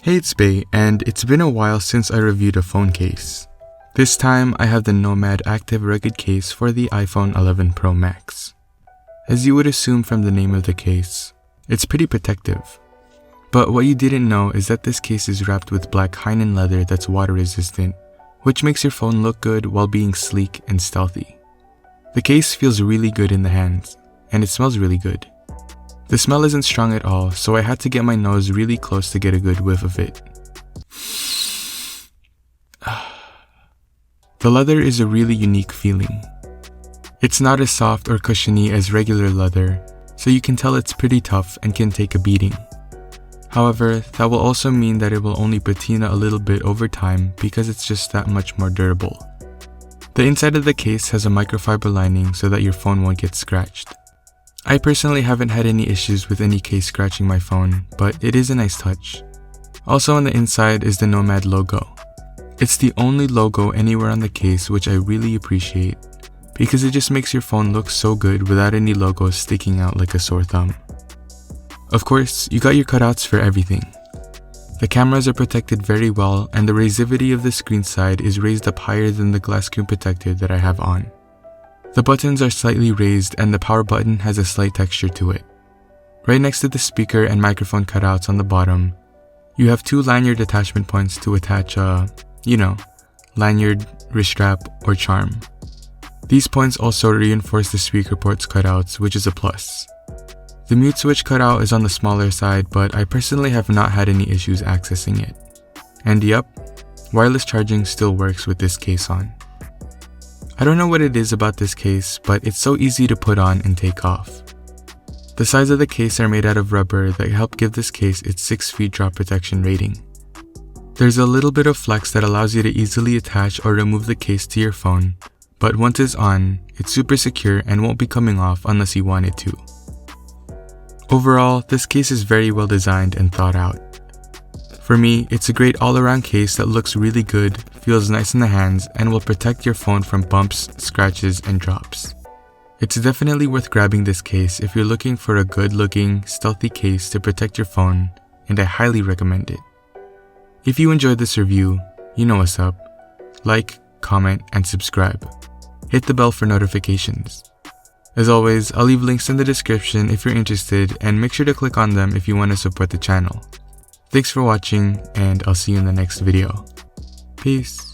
Hey, it's Bey, and it's been a while since I reviewed a phone case. This time, I have the Nomad Active Rugged Case for the iPhone 11 Pro Max. As you would assume from the name of the case, it's pretty protective. But what you didn't know is that this case is wrapped with black high-end leather that's water resistant, which makes your phone look good while being sleek and stealthy. The case feels really good in the hands, and it smells really good. The smell isn't strong at all, so I had to get my nose really close to get a good whiff of it. The leather is a really unique feeling. It's not as soft or cushiony as regular leather, so you can tell it's pretty tough and can take a beating. However, that will also mean that it will only patina a little bit over time because it's just that much more durable. The inside of the case has a microfiber lining so that your phone won't get scratched. I personally haven't had any issues with any case scratching my phone, but it is a nice touch. Also on the inside is the Nomad logo. It's the only logo anywhere on the case, which I really appreciate, because it just makes your phone look so good without any logos sticking out like a sore thumb. Of course, you got your cutouts for everything. The cameras are protected very well, and the razivity of the screen side is raised up higher than the glass screen protector that I have on. The buttons are slightly raised, and the power button has a slight texture to it. Right next to the speaker and microphone cutouts on the bottom, you have two lanyard attachment points to attach a, lanyard, wrist strap, or charm. These points also reinforce the speaker port's cutouts, which is a plus. The mute switch cutout is on the smaller side, but I personally have not had any issues accessing it. And yep, wireless charging still works with this case on. I don't know what it is about this case, but it's so easy to put on and take off. The sides of the case are made out of rubber that help give this case its 6 feet drop protection rating. There's a little bit of flex that allows you to easily attach or remove the case to your phone, but once it's on, it's super secure and won't be coming off unless you want it to. Overall, this case is very well designed and thought out. For me, it's a great all-around case that looks really good, feels nice in the hands, and will protect your phone from bumps, scratches, and drops. It's definitely worth grabbing this case if you're looking for a good-looking, stealthy case to protect your phone, and I highly recommend it. If you enjoyed this review, you know what's up. Like, comment, and subscribe. Hit the bell for notifications. As always, I'll leave links in the description if you're interested, and make sure to click on them if you want to support the channel. Thanks for watching, and I'll see you in the next video. Peace.